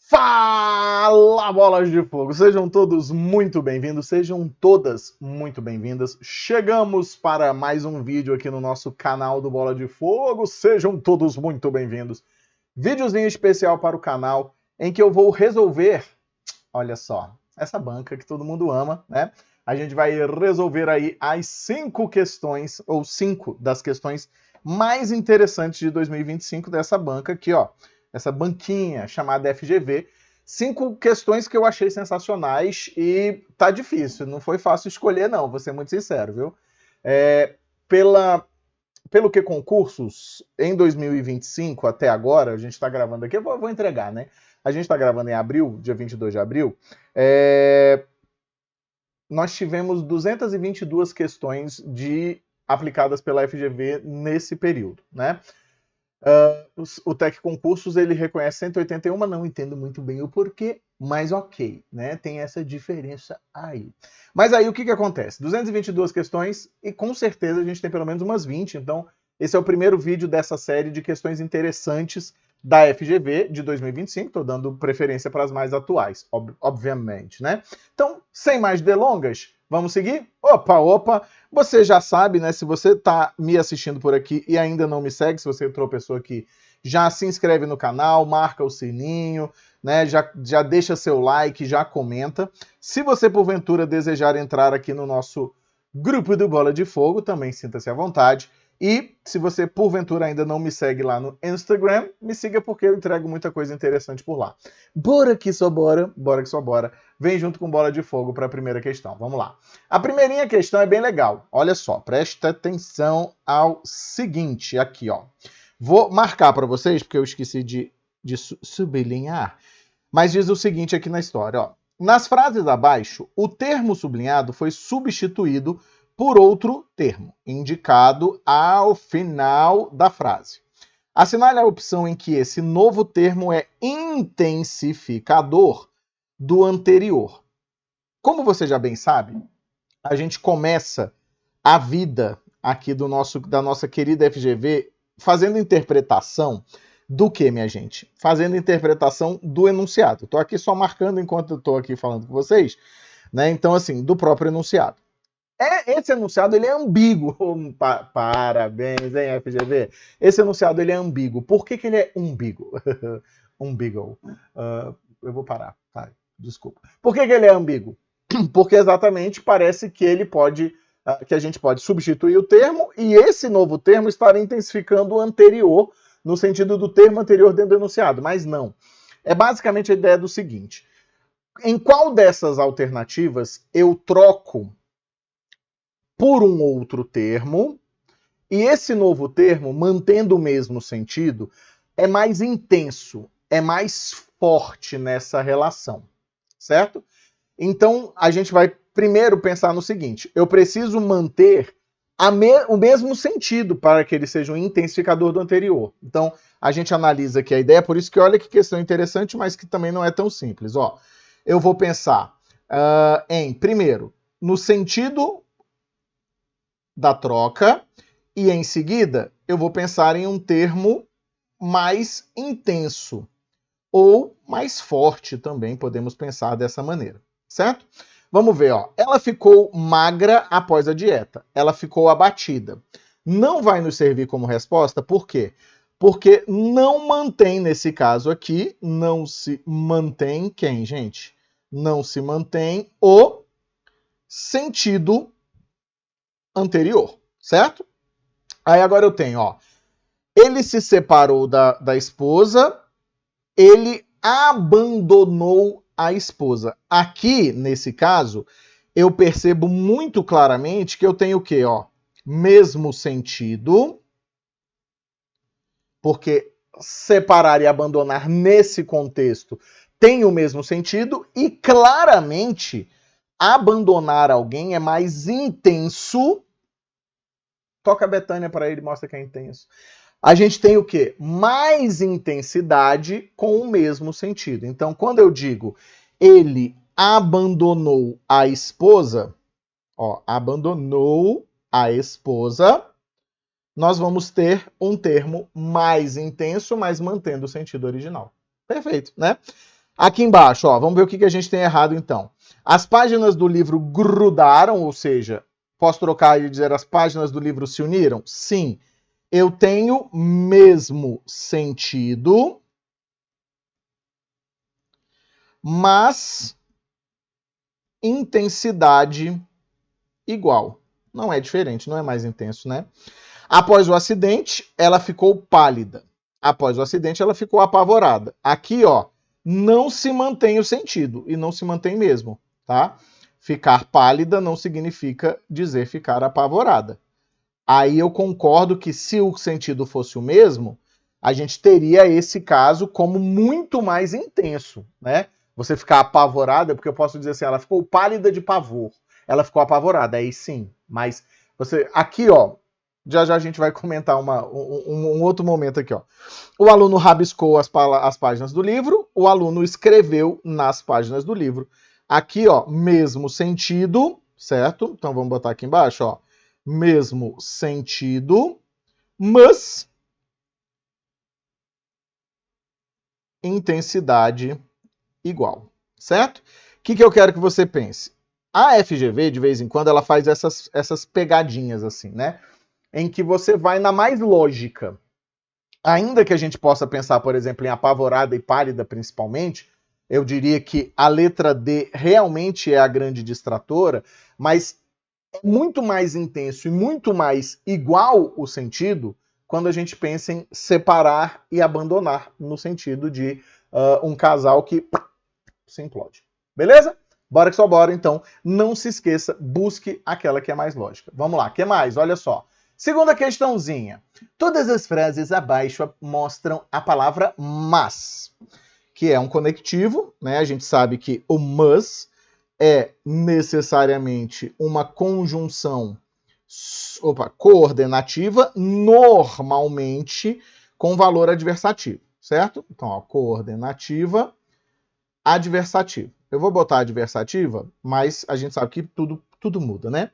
Fala, bolas de fogo! Sejam todos muito bem-vindos, sejam todas muito bem-vindas. Chegamos para mais um vídeo aqui no nosso canal do Bola de Fogo. Sejam todos muito bem-vindos. Videozinho especial para o canal em que eu vou resolver, olha só, essa banca que todo mundo ama, né? A gente vai resolver aí as 5 questões, ou 5 das questões mais interessantes de 2025 dessa banca aqui, ó. Essa banquinha chamada FGV. 5 questões que eu achei sensacionais e tá difícil, não foi fácil escolher não, vou ser muito sincero, viu? Pelo que concursos, em 2025 até agora, a gente está gravando aqui, eu vou entregar, né? A gente está gravando em abril, dia 22 de abril, nós tivemos 222 questões aplicadas pela FGV nesse período, né? O Tec Concursos ele reconhece 181, não entendo muito bem o porquê, mas ok, né? Tem essa diferença aí. Mas aí o que acontece? 222 questões e com certeza a gente tem pelo menos umas 20, então esse é o primeiro vídeo dessa série de questões interessantes da FGV de 2025, estou dando preferência para as mais atuais, obviamente, né? Então, sem mais delongas, vamos seguir? Opa! Você já sabe, né? Se você está me assistindo por aqui e ainda não me segue, se você tropeçou aqui, já se inscreve no canal, marca o sininho, né? Já deixa seu like, já comenta. Se você, porventura, desejar entrar aqui no nosso grupo do Bola de Fogo, também sinta-se à vontade. E se você, porventura, ainda não me segue lá no Instagram, me siga porque eu entrego muita coisa interessante por lá. Bora que só bora, bora que só bora. Vem junto com Bola de Fogo para a primeira questão. Vamos lá. A primeirinha questão é bem legal. Olha só, presta atenção ao seguinte aqui, ó. Vou marcar para vocês, porque eu esqueci de sublinhar, mas diz o seguinte aqui na história, ó. Nas frases abaixo, o termo sublinhado foi substituído por outro termo, indicado ao final da frase. Assinale a opção em que esse novo termo é intensificador do anterior. Como você já bem sabe, a gente começa a vida aqui da nossa querida FGV fazendo interpretação do que, minha gente? Fazendo interpretação do enunciado. Estou aqui só marcando enquanto eu estou aqui falando com vocês, né? Então, assim, do próprio enunciado. Esse enunciado ele é ambíguo. Parabéns, hein, FGV? Esse enunciado ele é ambíguo. Por que ele é umbíguo? Umbíguo. Eu vou parar. Tá, desculpa. Por que ele é ambíguo? Porque exatamente parece que ele pode, que a gente pode substituir o termo e esse novo termo estar intensificando o anterior, no sentido do termo anterior dentro do enunciado. Mas não. É basicamente a ideia do seguinte. Em qual dessas alternativas eu troco por um outro termo, e esse novo termo, mantendo o mesmo sentido, é mais intenso, é mais forte nessa relação, certo? Então, a gente vai primeiro pensar no seguinte, eu preciso manter o mesmo sentido para que ele seja um intensificador do anterior. Então, a gente analisa aqui a ideia, por isso que olha que questão interessante, mas que também não é tão simples. Ó, eu vou pensar primeiro, no sentido da troca, e em seguida eu vou pensar em um termo mais intenso ou mais forte também, podemos pensar dessa maneira, certo? Vamos ver, ó. Ela ficou magra após a dieta, ela ficou abatida. Não vai nos servir como resposta, por quê? Porque não mantém, nesse caso aqui, não se mantém quem, gente? Não se mantém o sentido anterior, certo? Aí agora eu tenho, ó, ele se separou da esposa, ele abandonou a esposa. Aqui, nesse caso, eu percebo muito claramente que eu tenho o quê, ó? Mesmo sentido, porque separar e abandonar nesse contexto tem o mesmo sentido e claramente abandonar alguém é mais intenso. Toca a Betânia para ele, mostra que é intenso. A gente tem o quê? Mais intensidade com o mesmo sentido. Então, quando eu digo ele abandonou a esposa, ó, abandonou a esposa, nós vamos ter um termo mais intenso, mas mantendo o sentido original. Perfeito, né? Aqui embaixo, ó, vamos ver o que a gente tem errado então. As páginas do livro grudaram, ou seja, posso trocar e dizer as páginas do livro se uniram? Sim. Eu tenho mesmo sentido, mas intensidade igual. Não é diferente, não é mais intenso, né? Após o acidente, ela ficou pálida. Após o acidente, ela ficou apavorada. Aqui, ó, não se mantém o sentido, e não se mantém mesmo, tá? Ficar pálida não significa dizer ficar apavorada. Aí eu concordo que se o sentido fosse o mesmo, a gente teria esse caso como muito mais intenso, né? Você ficar apavorada, porque eu posso dizer assim, ela ficou pálida de pavor. Ela ficou apavorada, aí sim. Mas você aqui, ó, já a gente vai comentar um outro momento aqui, ó. O aluno rabiscou as páginas do livro, o aluno escreveu nas páginas do livro. Aqui, ó, mesmo sentido, certo? Então vamos botar aqui embaixo, ó. Mesmo sentido, mas intensidade igual, certo? O que eu quero que você pense? A FGV, de vez em quando, ela faz essas pegadinhas assim, né? Em que você vai na mais lógica. Ainda que a gente possa pensar, por exemplo, em apavorada e pálida principalmente, eu diria que a letra D realmente é a grande distratora, mas é muito mais intenso e muito mais igual o sentido quando a gente pensa em separar e abandonar, no sentido de um casal que se implode. Beleza? Bora que só bora, então. Não se esqueça, busque aquela que é mais lógica. Vamos lá, o que mais? Olha só. Segunda questãozinha. Todas as frases abaixo mostram a palavra mas, que é um conectivo, né? A gente sabe que o mas é necessariamente uma conjunção coordenativa, normalmente com valor adversativo, certo? Então, ó, coordenativa, adversativa. Eu vou botar adversativa, mas a gente sabe que tudo muda, né?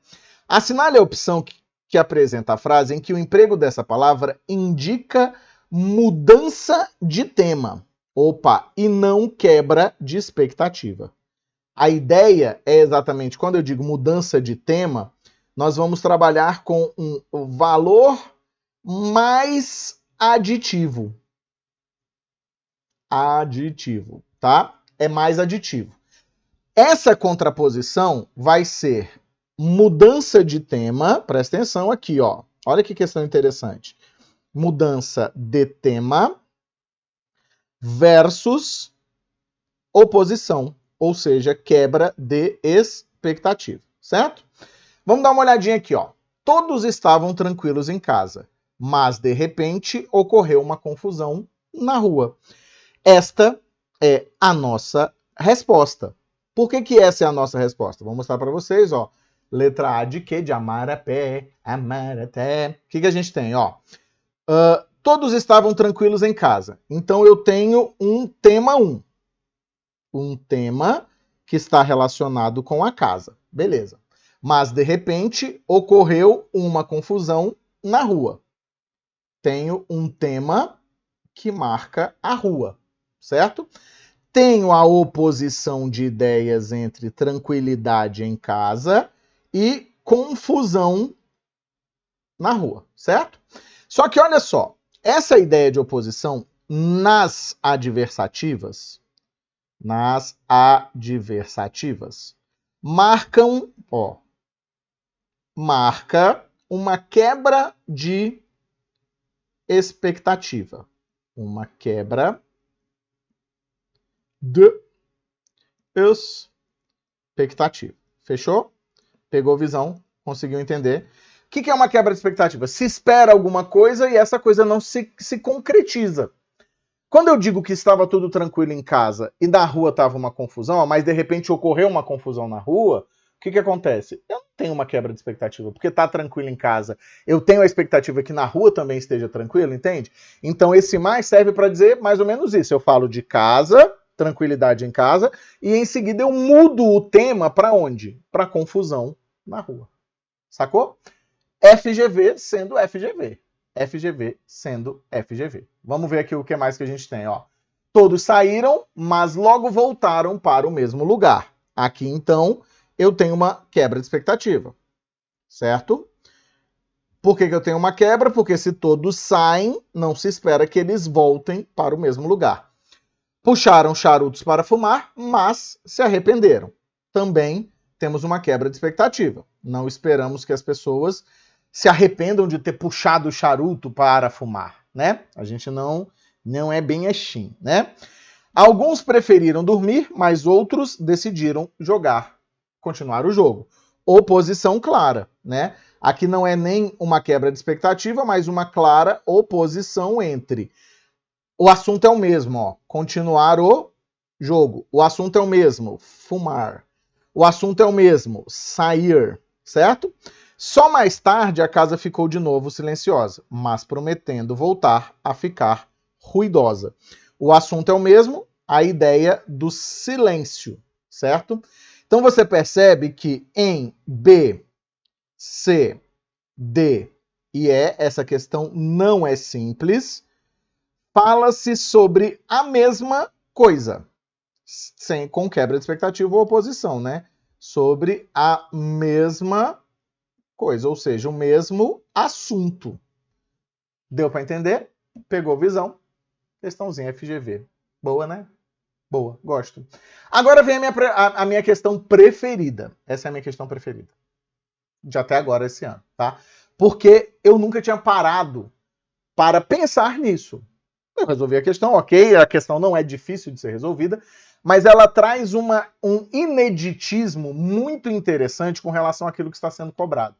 Assinale a opção que apresenta a frase em que o emprego dessa palavra indica mudança de tema. Opa, e não quebra de expectativa. A ideia é exatamente, quando eu digo mudança de tema, nós vamos trabalhar com um valor mais aditivo. Aditivo, tá? É mais aditivo. Essa contraposição vai ser mudança de tema, presta atenção aqui, ó. Olha que questão interessante. Mudança de tema versus oposição, ou seja, quebra de expectativa, certo? Vamos dar uma olhadinha aqui, ó. Todos estavam tranquilos em casa, mas de repente ocorreu uma confusão na rua. Esta é a nossa resposta. Por que essa é a nossa resposta? Vou mostrar para vocês, ó. Letra A de quê? De amar a pé, amar até. O que a gente tem, ó? Todos estavam tranquilos em casa. Então eu tenho um tema 1. Um tema que está relacionado com a casa. Beleza. Mas, de repente, ocorreu uma confusão na rua. Tenho um tema que marca a rua, certo? Tenho a oposição de ideias entre tranquilidade em casa e confusão na rua, certo? Só que olha só, essa ideia de oposição nas adversativas marca uma quebra de expectativa. Uma quebra de expectativa. Fechou? Pegou visão? Conseguiu entender? O que é uma quebra de expectativa? Se espera alguma coisa e essa coisa não se concretiza. Quando eu digo que estava tudo tranquilo em casa e na rua estava uma confusão, mas de repente ocorreu uma confusão na rua, o que acontece? Eu não tenho uma quebra de expectativa, porque está tranquilo em casa. Eu tenho a expectativa que na rua também esteja tranquilo, entende? Então esse mais serve para dizer mais ou menos isso. Eu falo de casa, tranquilidade em casa, e em seguida eu mudo o tema para onde? Para confusão na rua. Sacou? FGV sendo FGV. FGV sendo FGV. Vamos ver aqui o que mais que a gente tem, ó. Todos saíram, mas logo voltaram para o mesmo lugar. Aqui, então, eu tenho uma quebra de expectativa, certo? Por que eu tenho uma quebra? Porque se todos saem, não se espera que eles voltem para o mesmo lugar. Puxaram charutos para fumar, mas se arrependeram. Também temos uma quebra de expectativa. Não esperamos que as pessoas se arrependam de ter puxado o charuto para fumar, né? A gente não é bem assim, né? Alguns preferiram dormir, mas outros decidiram continuar o jogo. Oposição clara, né? Aqui não é nem uma quebra de expectativa, mas uma clara oposição entre o assunto é o mesmo, ó, continuar o jogo. O assunto é o mesmo, fumar. O assunto é o mesmo, sair, certo? Só mais tarde a casa ficou de novo silenciosa, mas prometendo voltar a ficar ruidosa. O assunto é o mesmo, a ideia do silêncio, certo? Então você percebe que em B, C, D e E, essa questão não é simples. Fala-se sobre a mesma coisa, com quebra de expectativa ou oposição, né? Sobre a mesma coisa, ou seja, o mesmo assunto. Deu para entender? Pegou visão? Questãozinha FGV. Boa, né? Boa, gosto. Agora vem a minha questão preferida. Essa é a minha questão preferida. De até agora esse ano, tá? Porque eu nunca tinha parado para pensar nisso. Eu resolvi a questão, ok, a questão não é difícil de ser resolvida, mas ela traz um ineditismo muito interessante com relação àquilo que está sendo cobrado.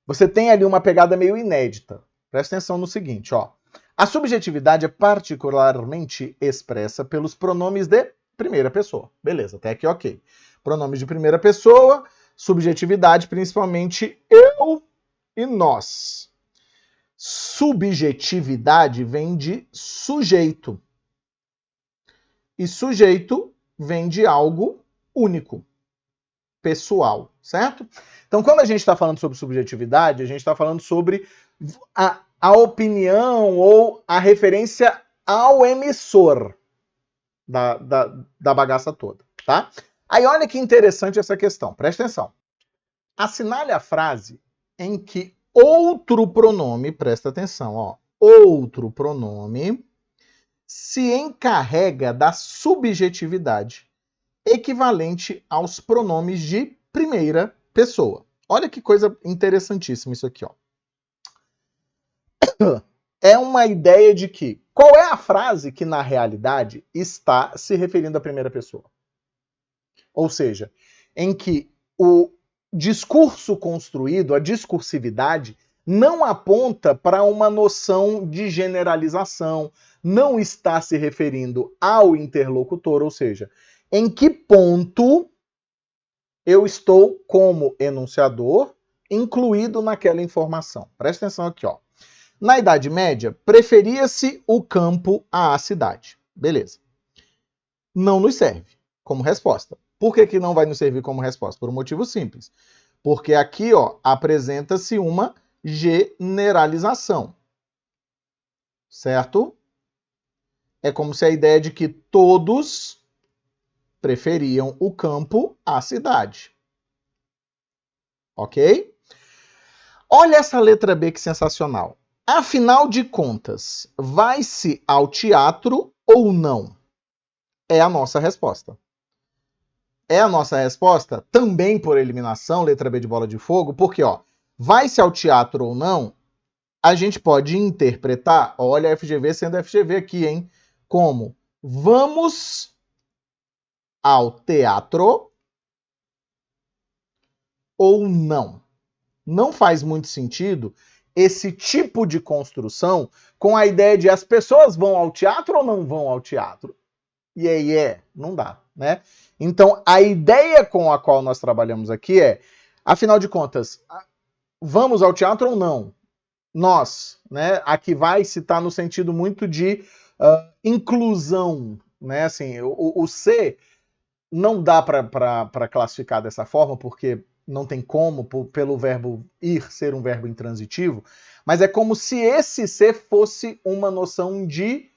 Você tem ali uma pegada meio inédita. Presta atenção no seguinte, ó. A subjetividade é particularmente expressa pelos pronomes de primeira pessoa. Beleza, até aqui ok. Pronomes de primeira pessoa, subjetividade, principalmente eu e nós. Subjetividade vem de sujeito. E sujeito vem de algo único, pessoal, certo? Então, quando a gente está falando sobre subjetividade, a gente está falando sobre a opinião ou a referência ao emissor da bagaça toda, tá? Aí olha que interessante essa questão, presta atenção. Assinale a frase em que outro pronome, presta atenção, ó, outro pronome se encarrega da subjetividade equivalente aos pronomes de primeira pessoa. Olha que coisa interessantíssima isso aqui, ó. É uma ideia de que qual é a frase que na realidade está se referindo à primeira pessoa? Ou seja, em que o discurso construído, a discursividade, não aponta para uma noção de generalização, não está se referindo ao interlocutor, ou seja, em que ponto eu estou como enunciador incluído naquela informação. Presta atenção aqui, ó. Na Idade Média, preferia-se o campo à cidade. Beleza. Não nos serve como resposta. Por que não vai nos servir como resposta? Por um motivo simples. Porque aqui, ó, apresenta-se uma generalização. Certo? É como se a ideia de que todos preferiam o campo à cidade. Ok? Olha essa letra B que sensacional. Afinal de contas, vai-se ao teatro ou não? É a nossa resposta. É a nossa resposta também por eliminação, letra B de bola de fogo, porque, ó, vai-se ao teatro ou não, a gente pode interpretar, olha a FGV sendo FGV aqui, hein? Como vamos ao teatro ou não. Não faz muito sentido esse tipo de construção com a ideia de as pessoas vão ao teatro ou não vão ao teatro. E aí não dá, né? Então, a ideia com a qual nós trabalhamos aqui é, afinal de contas, vamos ao teatro ou não? Nós, né? Aqui vai citar no sentido muito de inclusão, né? Assim, o C não dá para classificar dessa forma, porque não tem como, pelo verbo ir ser um verbo intransitivo, mas é como se esse ser fosse uma noção de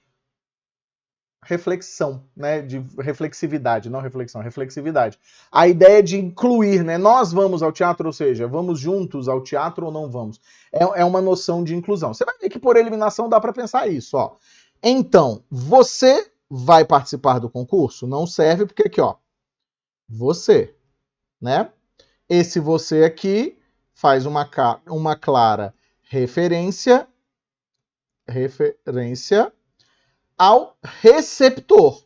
reflexão, né, de reflexividade, não reflexão, reflexividade. A ideia de incluir, né, nós vamos ao teatro, ou seja, vamos juntos ao teatro ou não vamos. É uma noção de inclusão. Você vai ver que por eliminação dá para pensar isso, ó. Então, você vai participar do concurso? Não serve porque aqui, ó, você, né? Esse você aqui faz uma clara referência ao receptor,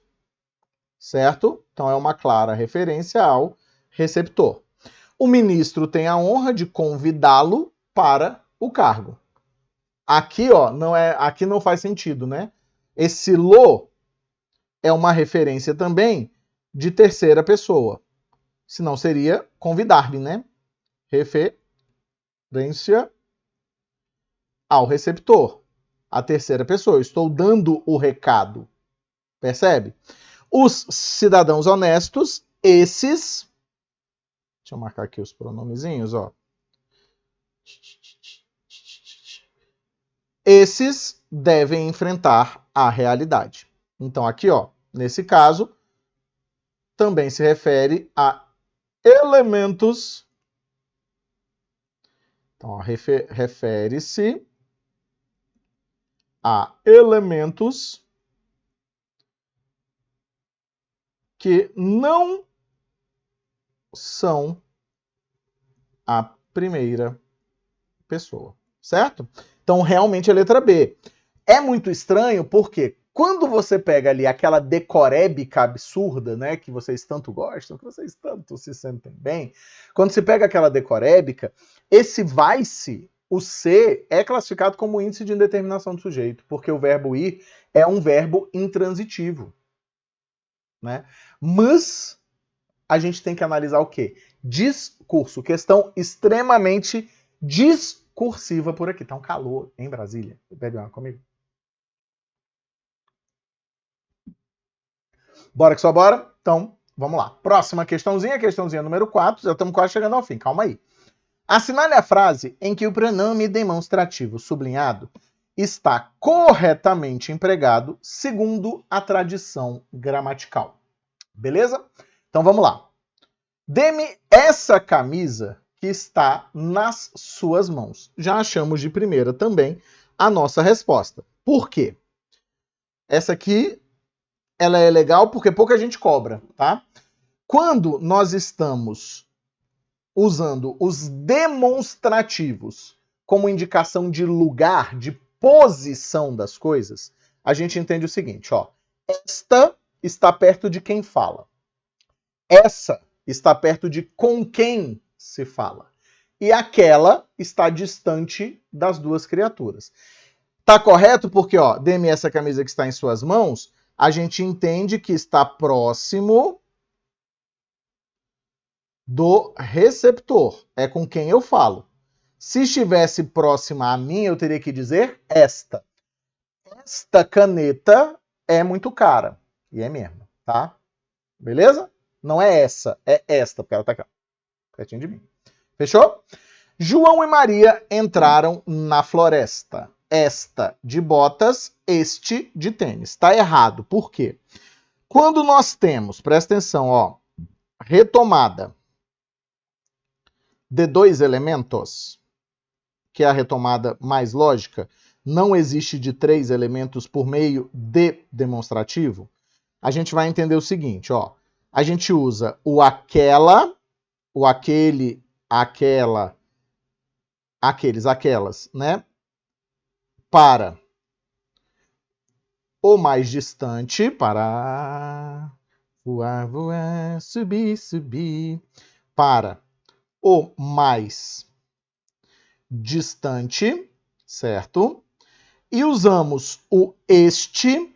certo? Então é uma clara referência ao receptor. O ministro tem a honra de convidá-lo para o cargo. Aqui, ó, aqui não faz sentido, né? Esse lo é uma referência também de terceira pessoa. Senão seria convidar-me, né? Referência ao receptor. A terceira pessoa. Eu estou dando o recado. Percebe? Os cidadãos honestos, esses... Deixa eu marcar aqui os pronomezinhos, ó. Esses devem enfrentar a realidade. Então aqui, ó, nesse caso, também se refere a elementos. Então, refere-se a elementos que não são a primeira pessoa, certo? Então, realmente, a letra B. É muito estranho porque quando você pega ali aquela decorébica absurda, né, que vocês tanto gostam, que vocês tanto se sentem bem, quando se pega aquela decorébica, esse vai-se, o se, é classificado como índice de indeterminação do sujeito, porque o verbo ir é um verbo intransitivo, né? Mas a gente tem que analisar o quê? Discurso, questão extremamente discursiva por aqui. Tá um calor em Brasília. Bebe uma comigo? Bora que só bora? Então, vamos lá. Próxima questãozinha número 4. Já estamos quase chegando ao fim, calma aí. Assinale a frase em que o pronome demonstrativo sublinhado está corretamente empregado segundo a tradição gramatical. Beleza? Então vamos lá. Dê-me essa camisa que está nas suas mãos. Já achamos de primeira também a nossa resposta. Por quê? Essa aqui, ela é legal porque pouca gente cobra, tá? Quando nós estamos usando os demonstrativos como indicação de lugar, de posição das coisas, a gente entende o seguinte, ó. Esta está perto de quem fala. Essa está perto de com quem se fala. E aquela está distante das duas criaturas. Tá correto? Porque, ó, dê-me essa camisa que está em suas mãos, a gente entende que está próximo do receptor. É com quem eu falo. Se estivesse próxima a mim, eu teria que dizer esta. Esta caneta é muito cara. E é mesmo, tá? Beleza? Não é essa, é esta, porque ela tá aqui, ó, pertinho de mim. Fechou? João e Maria entraram na floresta. Esta de botas, este de tênis. Tá errado. Por quê? Quando nós temos, presta atenção, ó, retomada de dois elementos, que é a retomada mais lógica, não existe de três elementos por meio de demonstrativo, a gente vai entender o seguinte, ó. A gente usa o aquela, o aquele, aquela, aqueles, aquelas, né? Para o mais distante, para voar, voar, subir, subir, para o mais distante, certo? E usamos o este,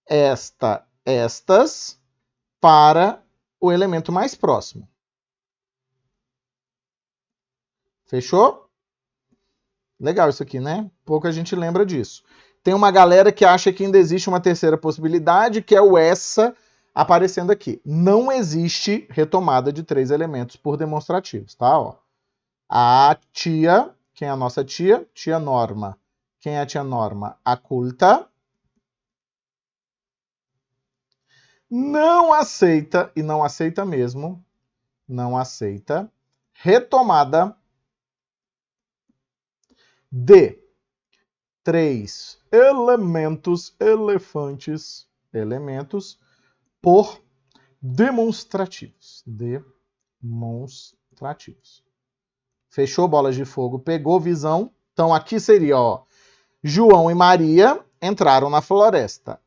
esta, estas, para o elemento mais próximo. Fechou? Legal isso aqui, né? Pouca gente lembra disso. Tem uma galera que acha que ainda existe uma terceira possibilidade, que é o essa aparecendo aqui. Não existe retomada de três elementos por demonstrativos, tá? Ó. A tia, quem é a nossa tia? Tia Norma. Quem é a tia Norma? A culta. não aceita, e não aceita mesmo, não aceita retomada de 3 elementos por demonstrativos. Demonstrativos. Fechou bolas de fogo, pegou visão. Então aqui seria, ó, João e Maria entraram na floresta.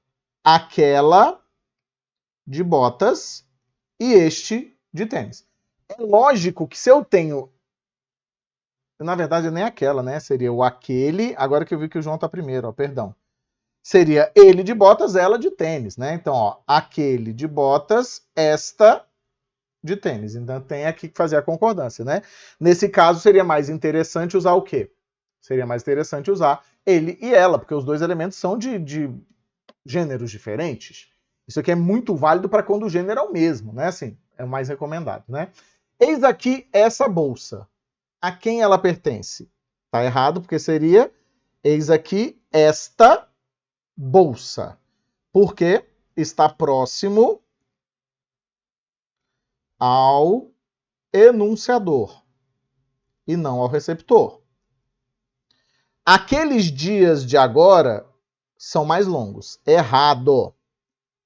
Aquela de botas e este de tênis. É lógico que se eu tenho... Na verdade, nem aquela, né? Seria o aquele... Agora que eu vi que o João tá primeiro, ó, perdão. Seria ele de botas, ela de tênis, né? Então, ó, aquele de botas, esta de tênis. Então tem aqui que fazer a concordância, né? Nesse caso, seria mais interessante usar o quê? Seria mais interessante usar ele e ela, porque os dois elementos são de gêneros diferentes. Isso aqui é muito válido para quando o gênero é o mesmo, né? Assim, é o mais recomendado, né? Eis aqui essa bolsa. A quem ela pertence? Tá errado, porque seria eis aqui esta bolsa. Porque está próximo ao enunciador e não ao receptor. Aqueles dias de agora são mais longos. Errado.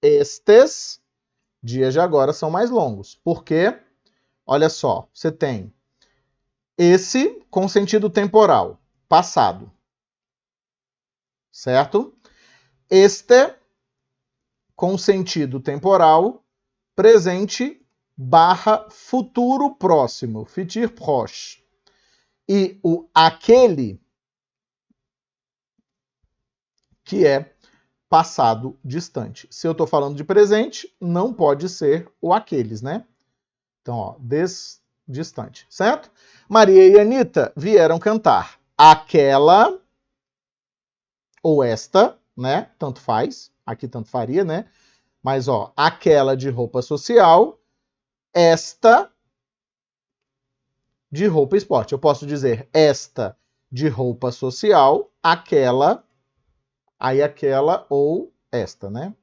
Estes dias de agora são mais longos. Por quê? Olha só, você tem esse com sentido temporal, passado. Certo? Este com sentido temporal, presente / futuro próximo, futur proche. E o aquele, que é passado distante. Se eu estou falando de presente, não pode ser o aqueles, né? Então, ó, distante, certo? Maria e Anitta vieram cantar aquela ou esta, né? Tanto faz, aqui tanto faria, né? Mas, ó, aquela de roupa social, esta de roupa esporte. Eu posso dizer esta de roupa social, aquela, aí aquela ou esta, né?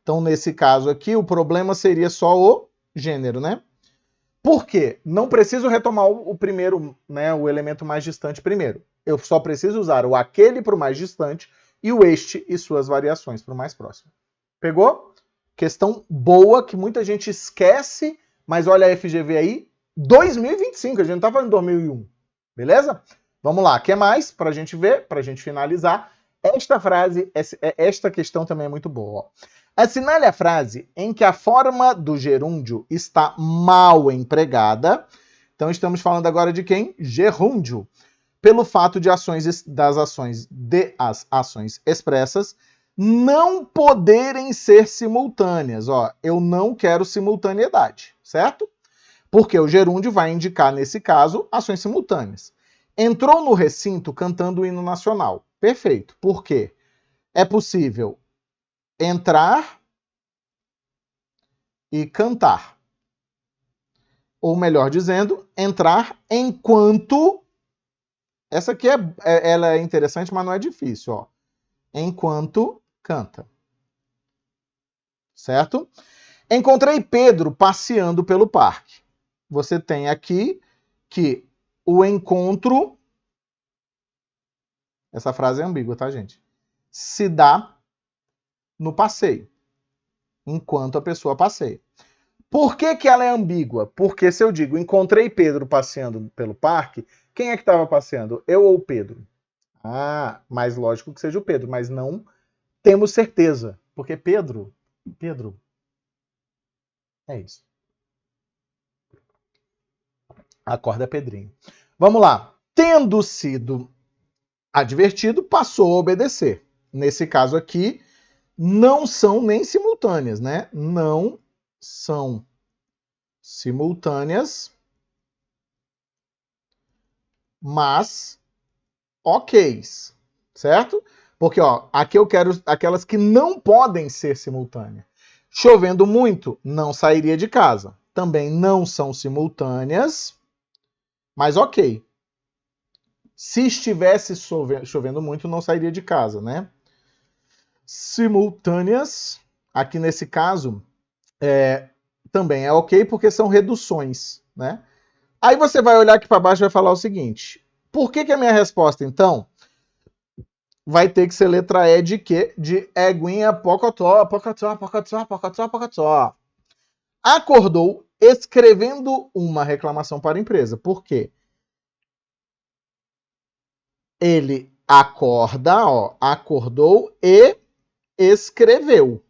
Então, nesse caso aqui, o problema seria só o gênero, né? Por quê? Não preciso retomar o primeiro, né, o elemento mais distante primeiro. Eu só preciso usar o aquele para o mais distante e o este e suas variações para o mais próximo. Pegou? Questão boa que muita gente esquece, mas olha a FGV aí, 2025, a gente não tá falando 2001. Beleza? Vamos lá, o que mais para a gente ver, para a gente finalizar? Esta frase, esta questão também é muito boa. Ó. Assinale a frase em que a forma do gerúndio está mal empregada. Então estamos falando agora de quem? Gerúndio. Pelo fato de as ações expressas não poderem ser simultâneas. Ó, eu não quero simultaneidade, certo? Porque o gerúndio vai indicar, nesse caso, ações simultâneas. Entrou no recinto cantando o hino nacional. Perfeito. Por quê? É possível entrar e cantar. Ou melhor dizendo, entrar enquanto... Essa aqui ela é interessante, mas não é difícil. Ó. Enquanto canta. Certo? Encontrei Pedro passeando pelo parque. Você tem aqui que o encontro... Essa frase é ambígua, tá, gente? Se dá no passeio. Enquanto a pessoa passeia. Por que que ela é ambígua? Porque se eu digo, encontrei Pedro passeando pelo parque, quem é que estava passeando? Eu ou o Pedro? Ah, mais lógico que seja o Pedro, mas não temos certeza. Porque Pedro... É isso. Acorda Pedrinho. Vamos lá. Tendo sido advertido, passou a obedecer. Nesse caso aqui, não são nem simultâneas, né? Não são simultâneas, mas ok, certo? Porque, ó, aqui eu quero aquelas que não podem ser simultâneas. Chovendo muito, não sairia de casa. Também não são simultâneas, mas ok. Se estivesse chovendo muito, não sairia de casa, né? Simultâneas Aqui nesse caso, também é ok, porque são reduções, né? Aí você vai olhar aqui para baixo e vai falar o seguinte: por que a minha resposta, então, vai ter que ser letra E de quê? De éguinha, pocotó, pocotó, pocotó, pocotó, pocotó. Acordou escrevendo uma reclamação para a empresa. Por quê? Ele acorda, ó, acordou e escreveu.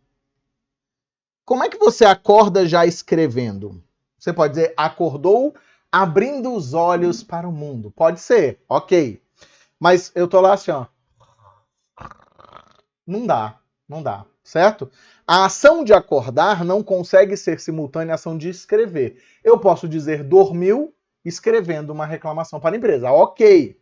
Como é que você acorda já escrevendo? Você pode dizer acordou abrindo os olhos para o mundo. Pode ser, ok. Mas eu tô lá assim, ó. Não dá, não dá, certo? A ação de acordar não consegue ser simultânea à ação de escrever. Eu posso dizer dormiu escrevendo uma reclamação para a empresa. Ok.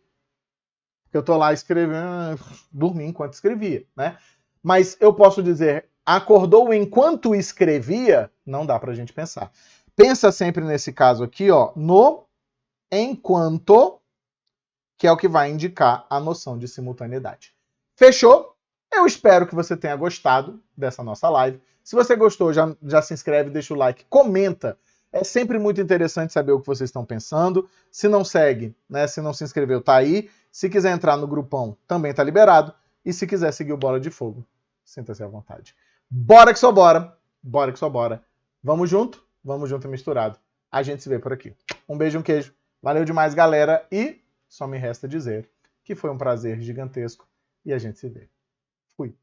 Eu tô lá escrevendo, dormi enquanto escrevia, né? Mas eu posso dizer acordou enquanto escrevia, não dá pra gente pensar. Pensa sempre nesse caso aqui, ó, no enquanto, que é o que vai indicar a noção de simultaneidade. Fechou? Eu espero que você tenha gostado dessa nossa live. Se você gostou, já se inscreve, deixa o like, comenta. É sempre muito interessante saber o que vocês estão pensando. Se não segue, né? Se não se inscreveu, tá aí. Se quiser entrar no grupão, também tá liberado. E se quiser seguir o Bola de Fogo, sinta-se à vontade. Bora que só bora! Bora que só bora! Vamos junto e misturado. A gente se vê por aqui. Um beijo, um queijo. Valeu demais, galera. E só me resta dizer que foi um prazer gigantesco e a gente se vê. Fui.